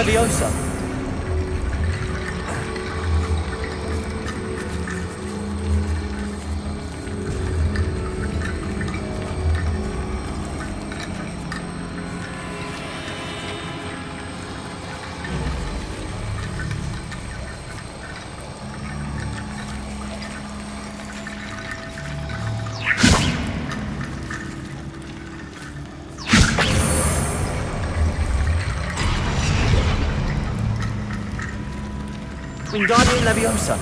Leviosa. Wingardium Leviosa.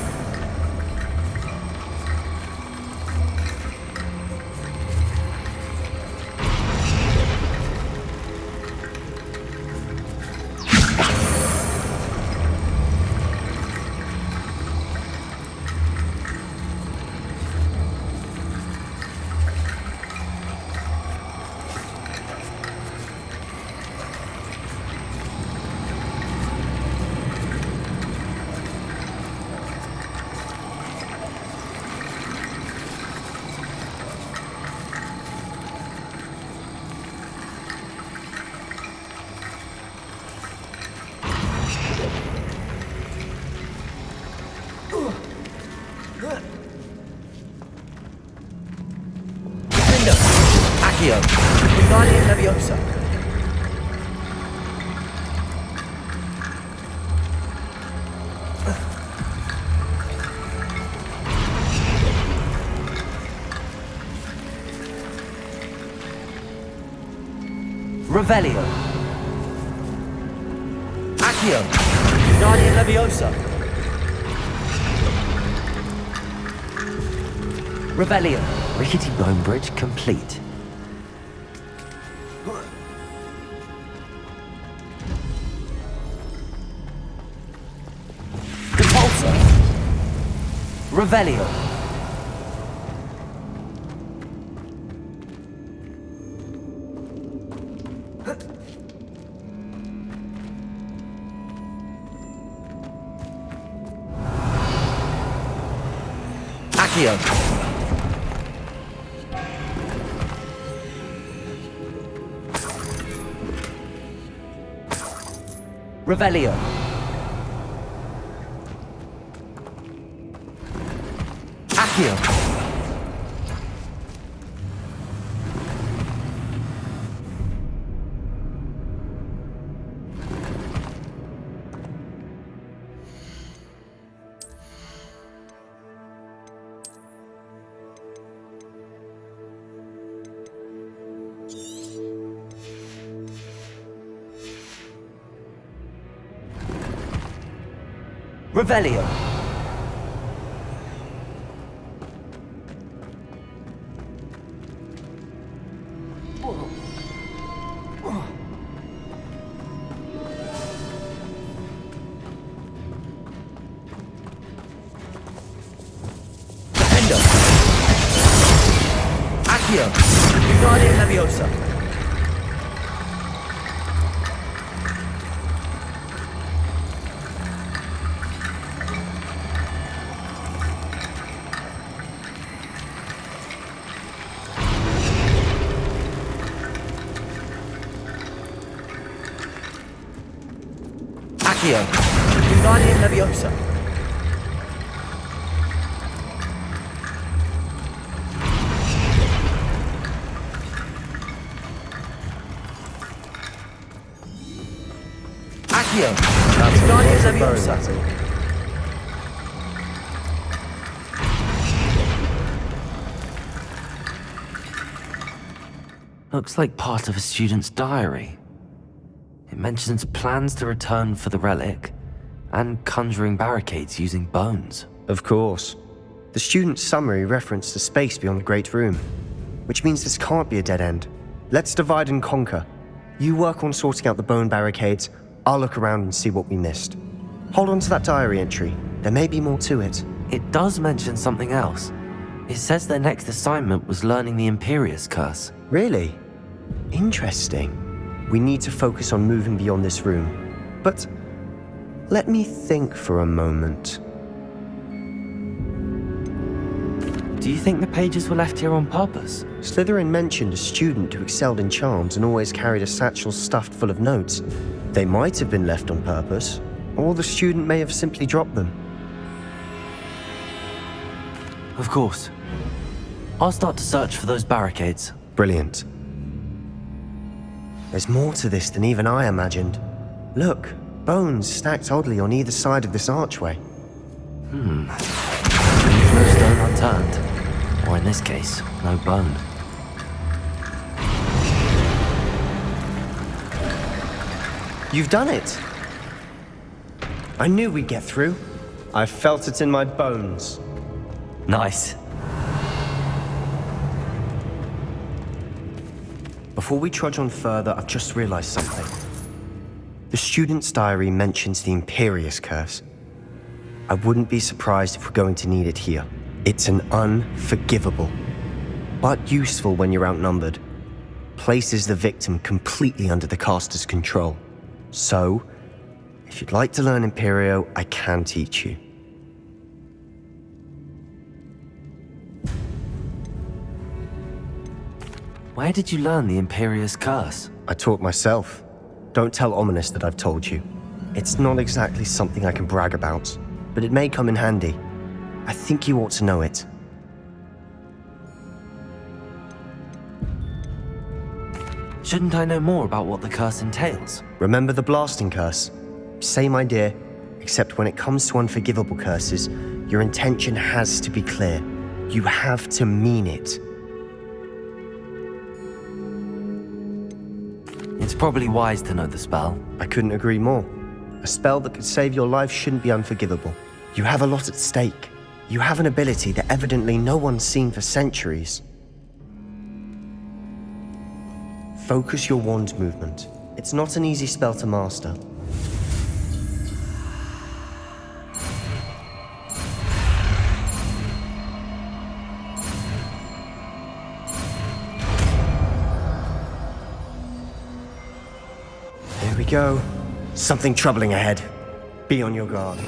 Accio. Wingardium Leviosa. Revelio. Accio. Wingardium Leviosa. Revelio. Rickety bone bridge complete. Repulsor. Revelio. Accio. Revelio. Accio. Revelio. Defendo. Accio. Wingardium Leviosa. Accio. Wingardium Leviosa. Accio. Wingardium Leviosa. Looks like part of a student's diary. It mentions plans to return for the relic and conjuring barricades using bones. Of course. The student's summary referenced the space beyond the Great Room, which means this can't be a dead end. Let's divide and conquer. You work on sorting out the bone barricades, I'll look around and see what we missed. Hold on to that diary entry. There may be more to it. It does mention something else. It says their next assignment was learning the Imperius Curse. Really? Interesting. We need to focus on moving beyond this room. But let me think for a moment. Do you think the pages were left here on purpose? Slytherin mentioned a student who excelled in charms and always carried a satchel stuffed full of notes. They might have been left on purpose, or the student may have simply dropped them. Of course. I'll start to search for those barricades. Brilliant. There's more to this than even I imagined. Look, bones stacked oddly on either side of this archway. Leave no stone unturned. Or in this case, no bone. You've done it! I knew we'd get through. I felt it in my bones. Nice. Before we trudge on further, I've just realized something. The student's diary mentions the Imperious Curse. I wouldn't be surprised if we're going to need it here. It's an unforgivable, but useful when you're outnumbered. Places the victim completely under the caster's control. So, if you'd like to learn Imperio, I can teach you. Where did you learn the Imperious Curse? I taught myself. Don't tell Ominous that I've told you. It's not exactly something I can brag about, but it may come in handy. I think you ought to know it. Shouldn't I know more about what the curse entails? Remember the blasting curse? Same idea, except when it comes to unforgivable curses, your intention has to be clear. You have to mean it. It's probably wise to know the spell. I couldn't agree more. A spell that could save your life shouldn't be unforgivable. You have a lot at stake. You have an ability that evidently no one's seen for centuries. Focus your wand movement. It's not an easy spell to master. There we go. Something troubling ahead. Be on your guard.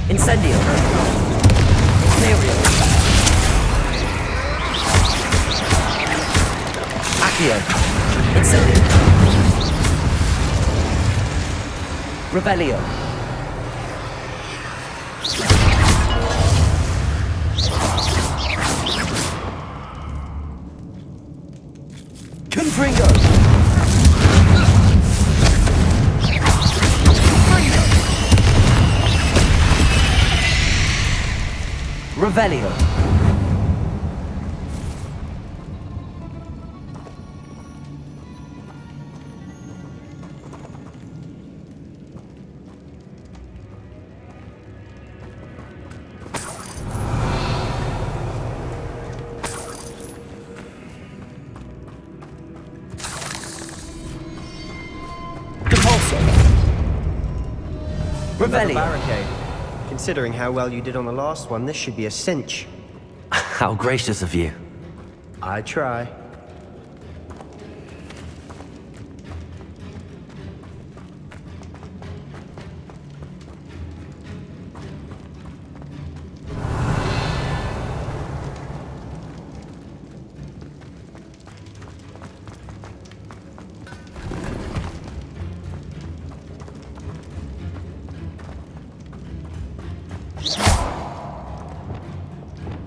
Incendio. Imperio. Accio. Incendio. Revelio. Confringo. Revelio. Depulso. Another Revelio. barricade. Considering how well you did on the last one, this should be a cinch. How gracious of you. I try.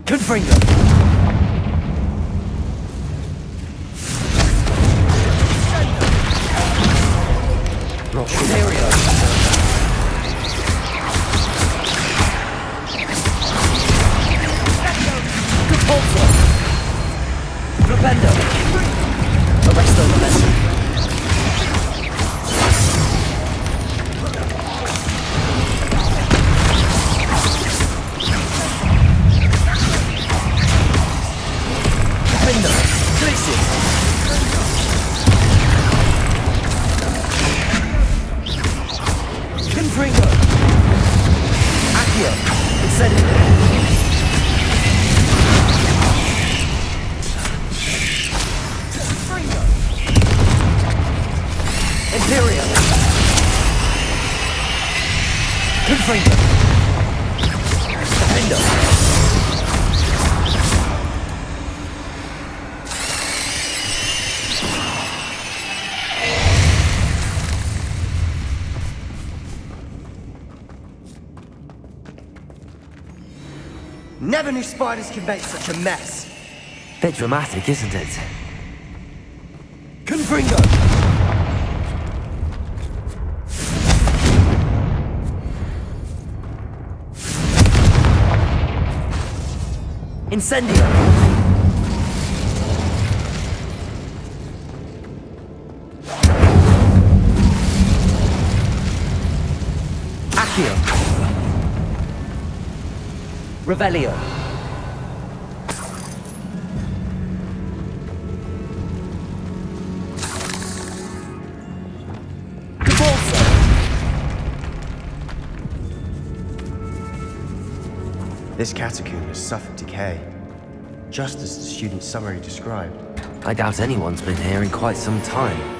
Confringo. Imperio. Depulso. Flipendo. Arresto Memento. Flipendo. Glacius. Confringo. Accio. Incendio. Confringo. Confringo. Defender. Never knew spiders could make such a mess. Bit dramatic, isn't it? Confringo. Incendio. Accio. Revelio. Cabalso. This catacomb has suffered decay, just as the student's summary described. I doubt anyone's been here in quite some time.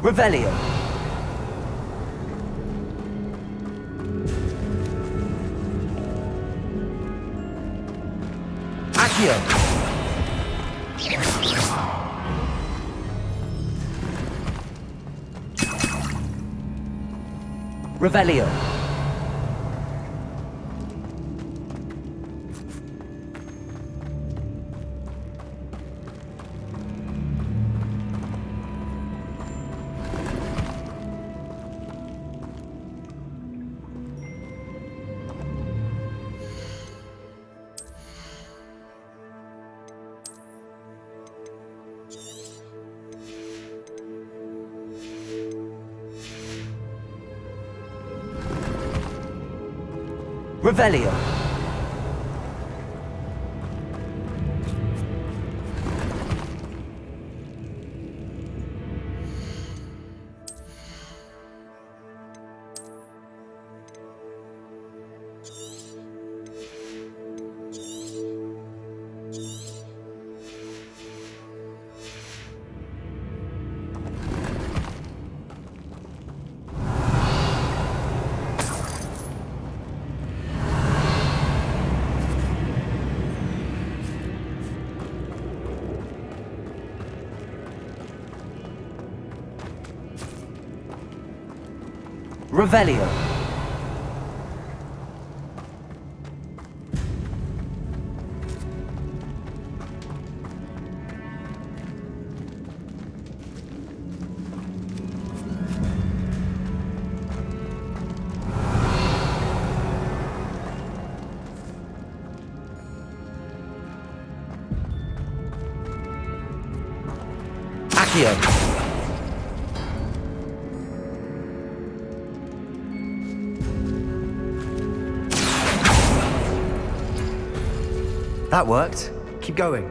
Revelio. Accio. Revelio. Revelio. Revelio. Accio. That worked. Keep going.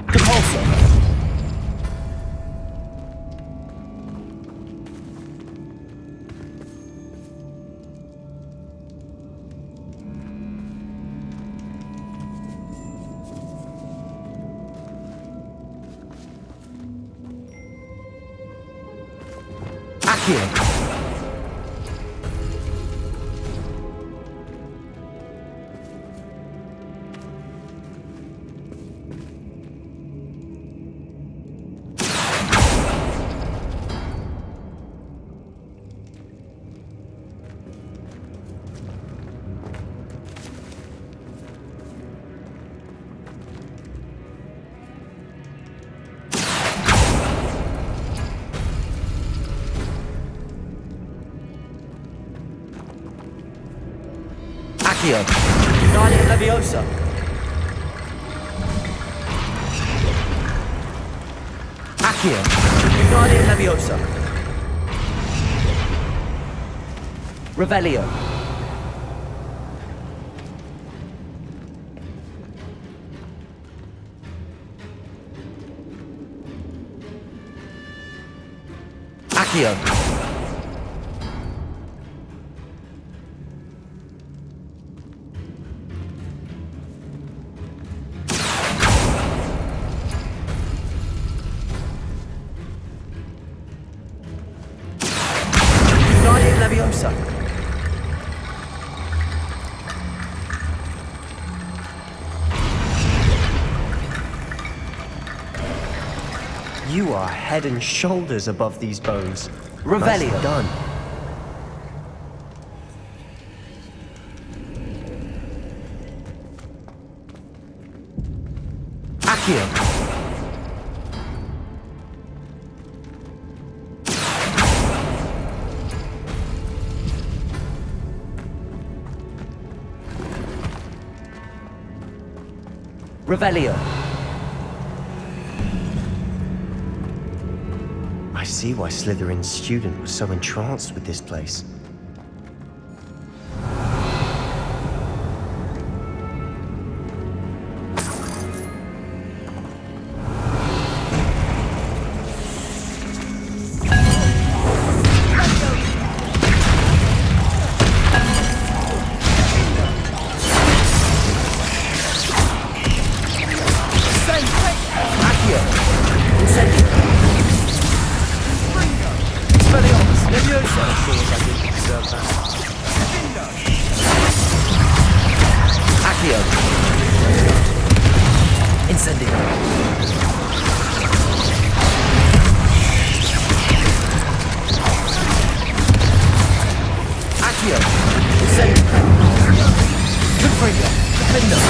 Cabalso. Accio. Accio. Guardian Leviosa. Accio. Wingardium Leviosa. Revelio. Accio. Wingardium Leviosa. You are head and shoulders above these bones. Revelio. Nicely done. Accio. Revelio. I see why Slytherin's student was so entranced with this place. Accio. Incendio. Expelliarmus. Leviosa. Of course, I didn't deserve that. Accio. Incendio. Accio. Incendio. Confringo. Defender.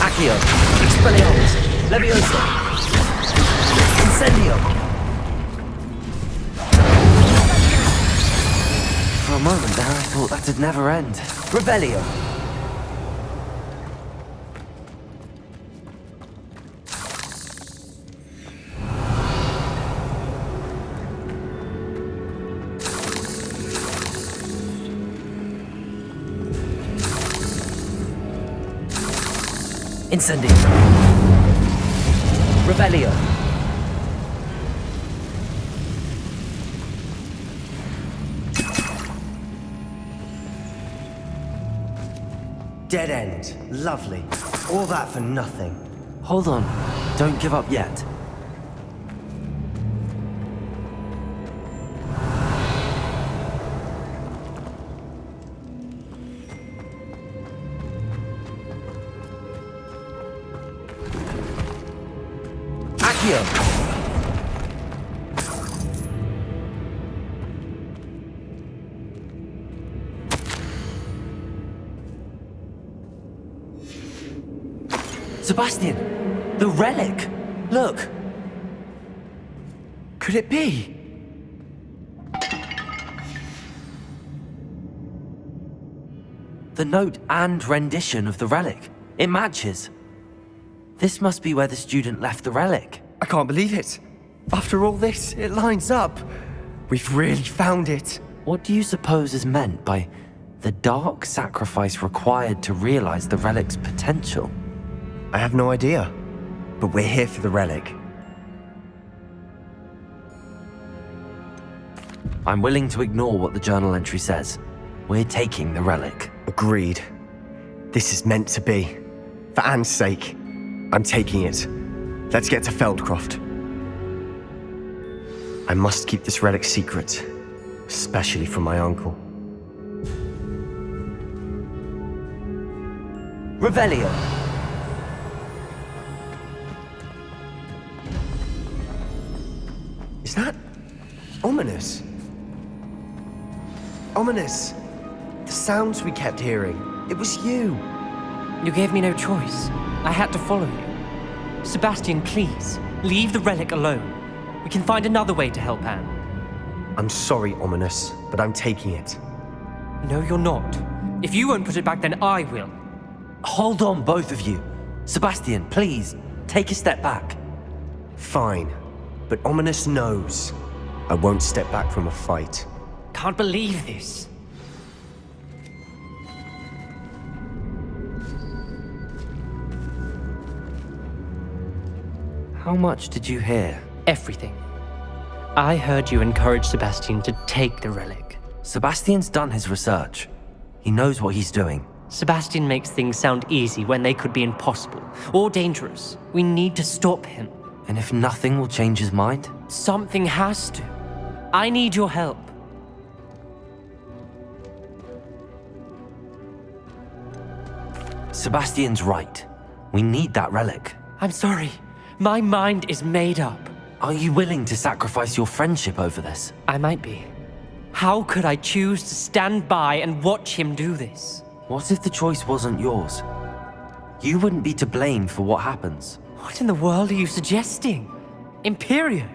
Accio. Expelliarmus. Leviosa. Incendio. For a moment there, I thought that'd never end. Revelio. Incendio. Revelio. Dead end. Lovely. All that for nothing. Hold on, don't give up yet. Accio. Sebastian, the relic. Look. Could it be? The note and rendition of the relic. It matches. This must be where the student left the relic. I can't believe it. After all this, it lines up. We've really found it. What do you suppose is meant by the dark sacrifice required to realize the relic's potential? I have no idea. But we're here for the relic. I'm willing to ignore what the journal entry says. We're taking the relic. Agreed. This is meant to be. For Anne's sake, I'm taking it. Let's get to Feldcroft. I must keep this relic secret, especially from my uncle. Revelio. Is that ominous? Ominous. The sounds we kept hearing. It was you. You gave me no choice. I had to follow you. Sebastian, please, leave the relic alone. We can find another way to help Anne. I'm sorry, Ominous, but I'm taking it. No, you're not. If you won't put it back, then I will. Hold on, both of you. Sebastian, please, take a step back. Fine, but Ominous knows I won't step back from a fight. Can't believe this. How much did you hear? Everything. I heard you encourage Sebastian to take the relic. Sebastian's done his research. He knows what he's doing. Sebastian makes things sound easy when they could be impossible or dangerous. We need to stop him. And if nothing will change his mind? Something has to. I need your help. Sebastian's right. We need that relic. I'm sorry. My mind is made up. Are you willing to sacrifice your friendship over this? I might be. How could I choose to stand by and watch him do this? What if the choice wasn't yours? You wouldn't be to blame for what happens. What in the world are you suggesting? Imperio?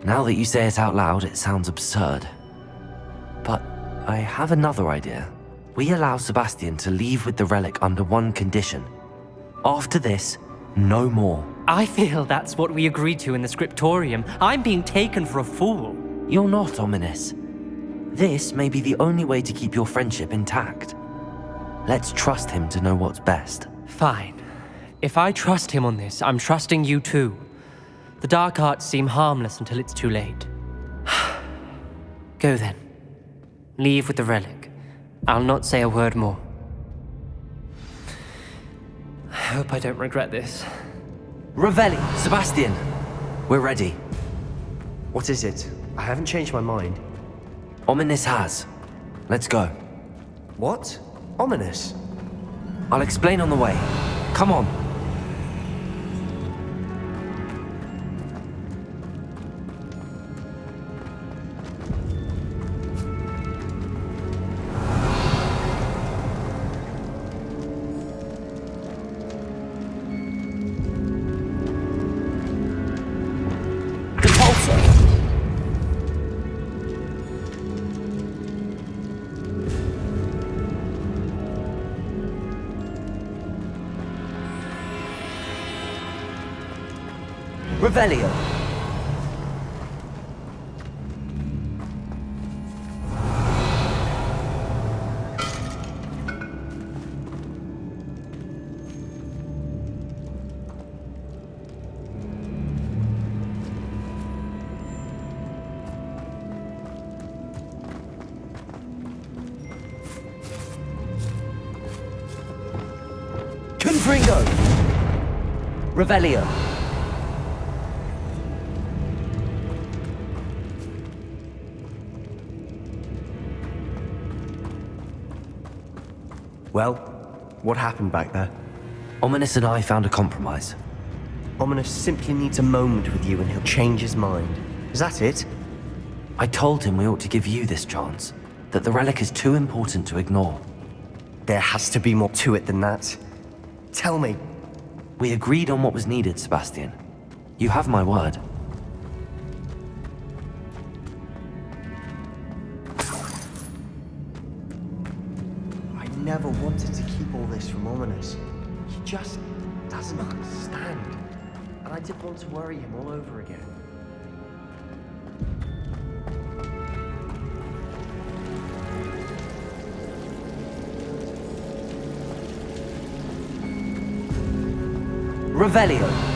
Now that you say it out loud, it sounds absurd. But I have another idea. We allow Sebastian to leave with the relic under one condition. After this, no more. I feel that's what we agreed to in the scriptorium. I'm being taken for a fool. You're not, Ominous. This may be the only way to keep your friendship intact. Let's trust him to know what's best. Fine. If I trust him on this, I'm trusting you too. The dark arts seem harmless until it's too late. Go then. Leave with the relic. I'll not say a word more. I hope I don't regret this. Revelli, Sebastian, we're ready. What is it? I haven't changed my mind. Ominous has. Let's go. What? Ominous? I'll explain on the way. Come on. Revelio. Confringo. Revelio. Well, what happened back there? Ominous and I found a compromise. Ominous simply needs a moment with you and he'll change his mind. Is that it? I told him we ought to give you this chance, that the relic is too important to ignore. There has to be more to it than that. Tell me. We agreed on what was needed, Sebastian. You have my word. I never wanted to keep all this from Ominous. He just doesn't understand. And I didn't want to worry him all over again. Revelio.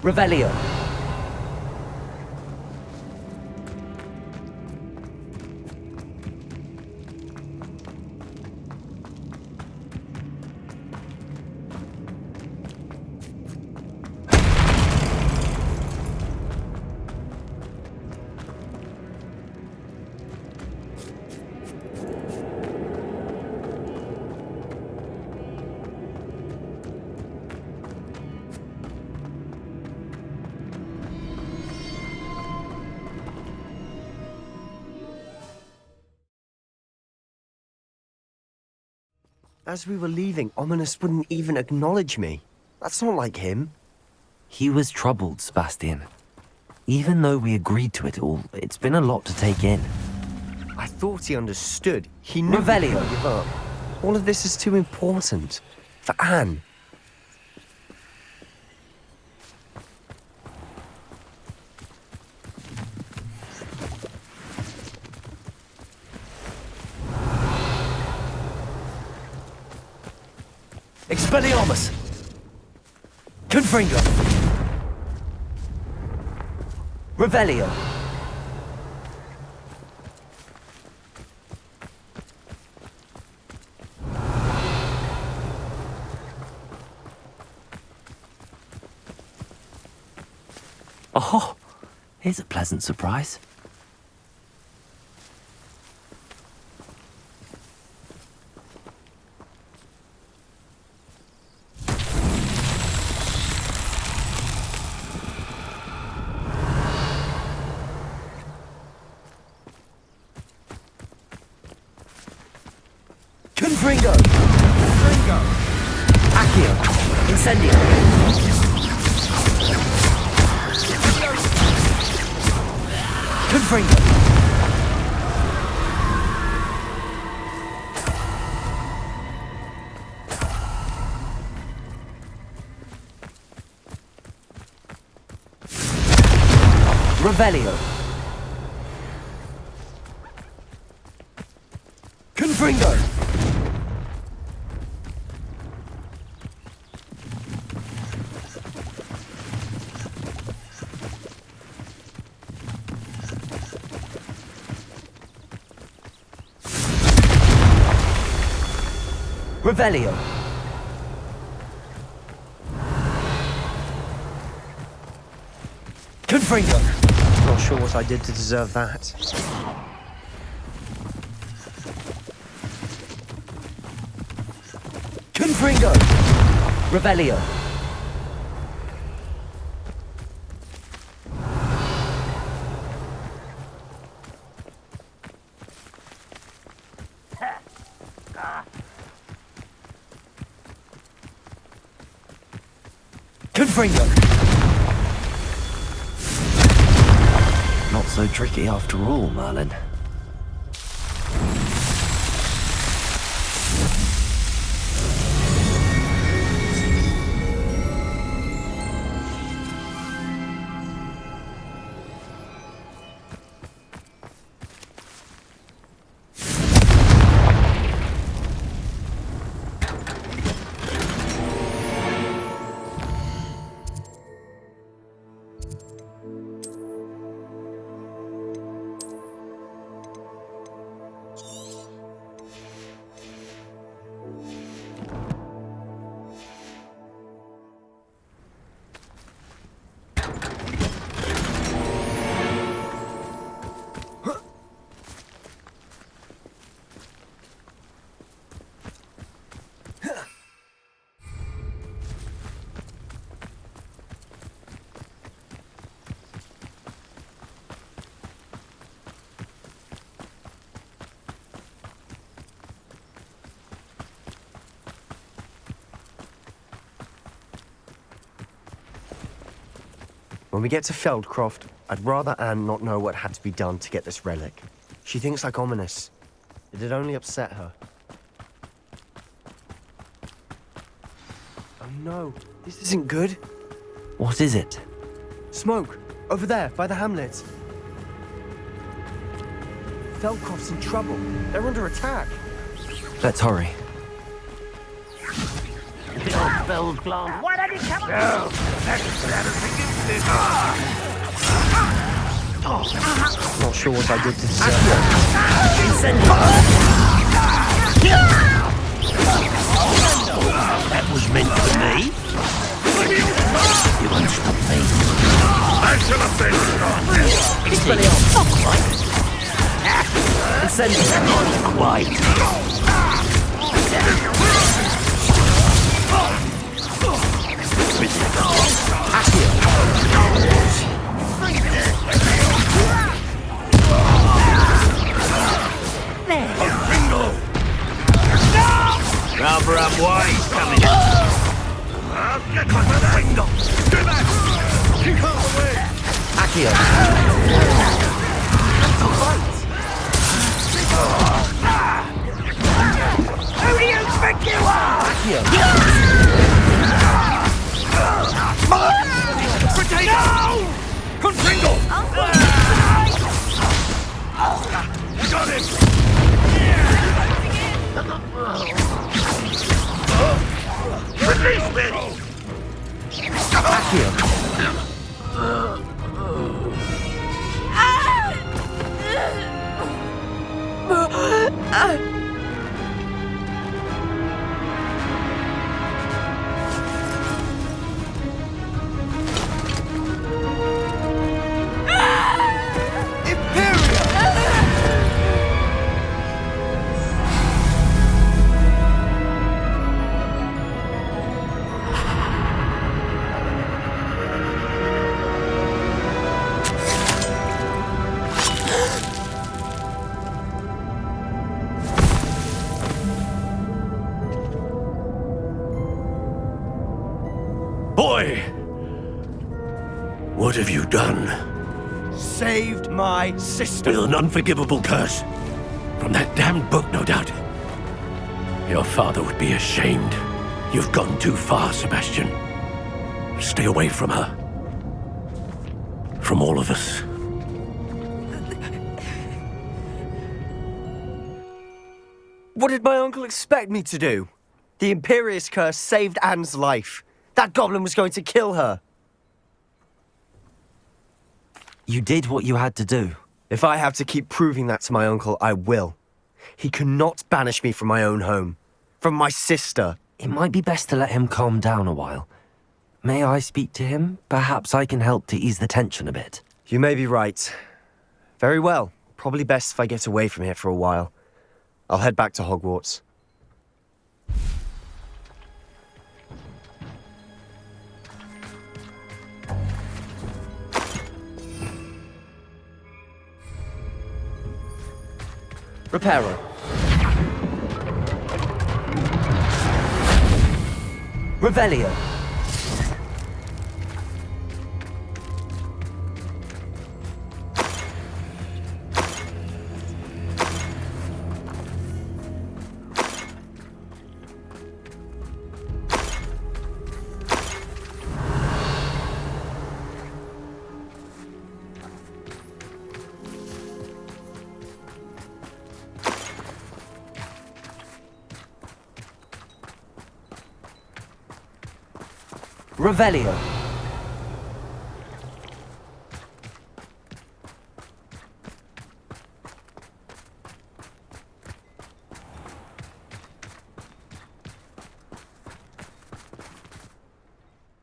Revelio. As we were leaving, Ominous wouldn't even acknowledge me. That's not like him. He was troubled, Sebastian. Even though we agreed to it all, it's been a lot to take in. I thought he understood. He knew Revelio. he couldn't give up. All of this is too important. For Anne. Expelliarmus! Confringo! Revelio! Oh, here's a pleasant surprise. Confringo! Confringo! Accio! Incendio! Confringo! Revelio! Confringo! Revelio! Confringo! Not sure what I did to deserve that. Confringo! Revelio! Confringo! Not so tricky after all, Merlin. When we get to Feldcroft, I'd rather Anne not know what had to be done to get this relic. She thinks like Ominous. It'd only upset her. Oh no, this isn't good. What is it? Smoke! Over there, by the hamlet. Feldcroft's in trouble. They're under attack. Let's hurry. Why don't you come on? Not sure what I did to deserve That was meant for me. You won't stop me. I shall have been not quite. Rather unwise coming in. I'll get my finger. Do that! Kick her away! Accio. Who do you think you are? Potato! Confringo! Got him! Release me! Boy! What have you done? Saved my sister. With an unforgivable curse. From that damned book, no doubt. Your father would be ashamed. You've gone too far, Sebastian. Stay away from her. From all of us. What did my uncle expect me to do? The Imperious Curse saved Anne's life. That goblin was going to kill her. You did what you had to do. If I have to keep proving that to my uncle, I will. He cannot banish me from my own home. From my sister. It might be best to let him calm down a while. May I speak to him? Perhaps I can help to ease the tension a bit. You may be right. Very well. Probably best if I get away from here for a while. I'll head back to Hogwarts. Reparo. Revelio. Revelio.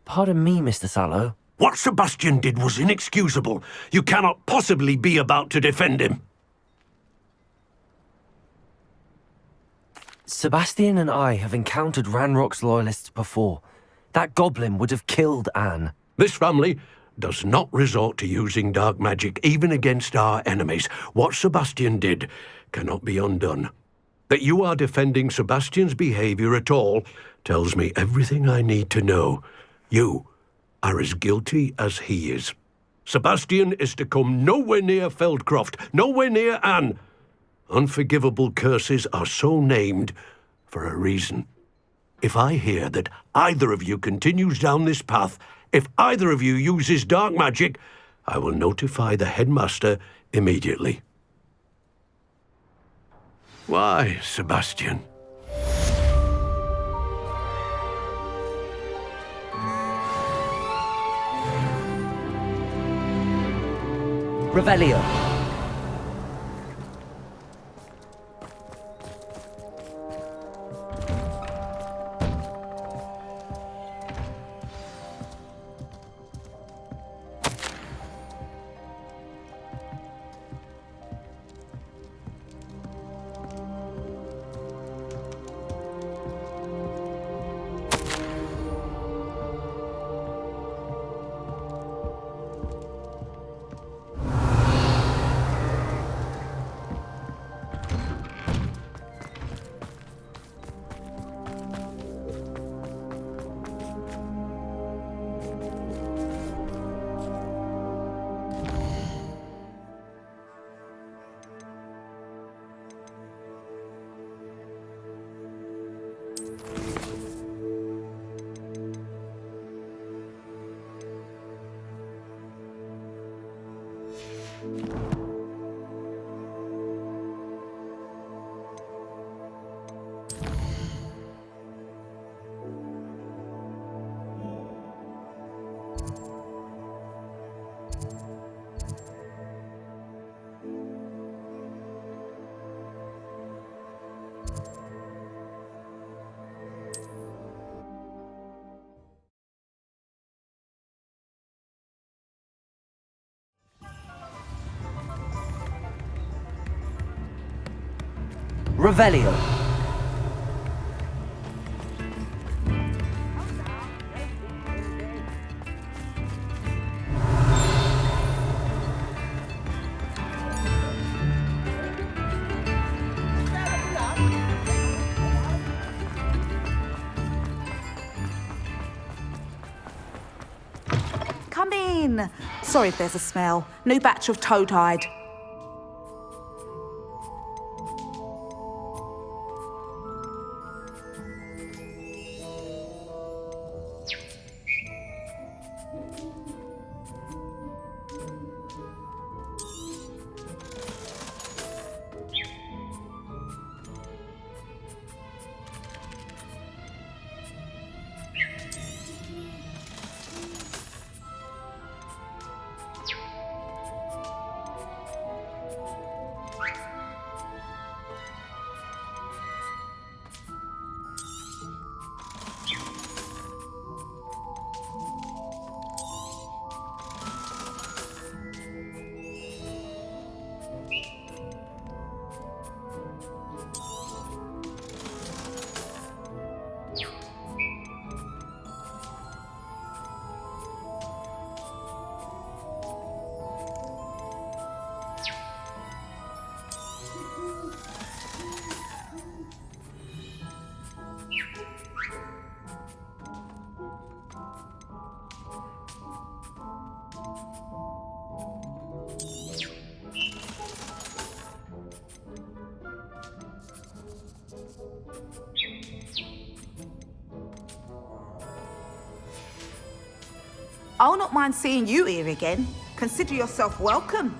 Pardon me, Mr. Sallow. What Sebastian did was inexcusable. You cannot possibly be about to defend him. Sebastian and I have encountered Ranrock's loyalists before. That goblin would have killed Anne. This family does not resort to using dark magic even against our enemies. What Sebastian did cannot be undone. That you are defending Sebastian's behavior at all tells me everything I need to know. You are as guilty as he is. Sebastian is to come nowhere near Feldcroft, nowhere near Anne. Unforgivable curses are so named for a reason. If I hear that either of you continues down this path, if either of you uses dark magic, I will notify the headmaster immediately. Why, Sebastian? Revelio. Revelio. Come in. Sorry if there's a smell. New batch of toad-hide. I'll not mind seeing you here again. Consider yourself welcome.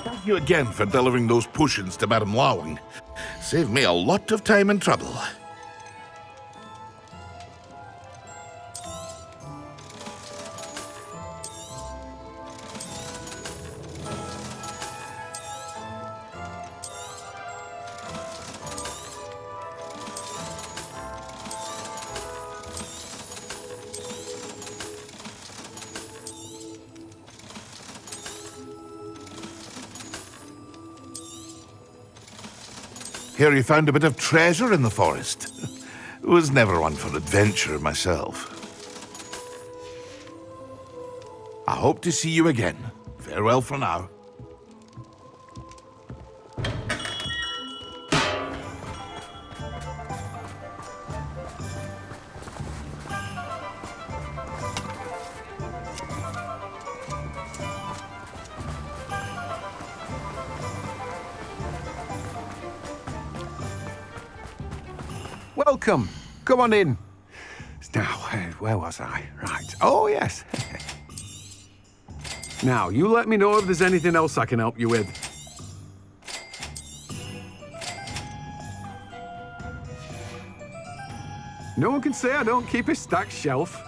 Thank you again for delivering those potions to Madame Lawing. Saved me a lot of time and trouble. Hear you found a bit of treasure in the forest. Was never one for adventure myself. I hope to see you again. Farewell for now. Welcome. Come on in. Now, where was I? Right. Oh, yes. Now, you let me know if there's anything else I can help you with. No one can say I don't keep a stacked shelf.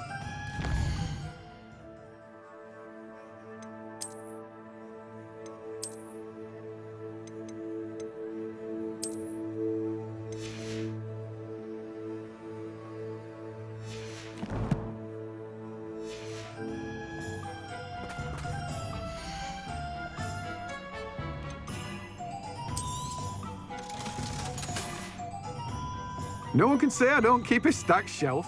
No one can say I don't keep a stacked shelf.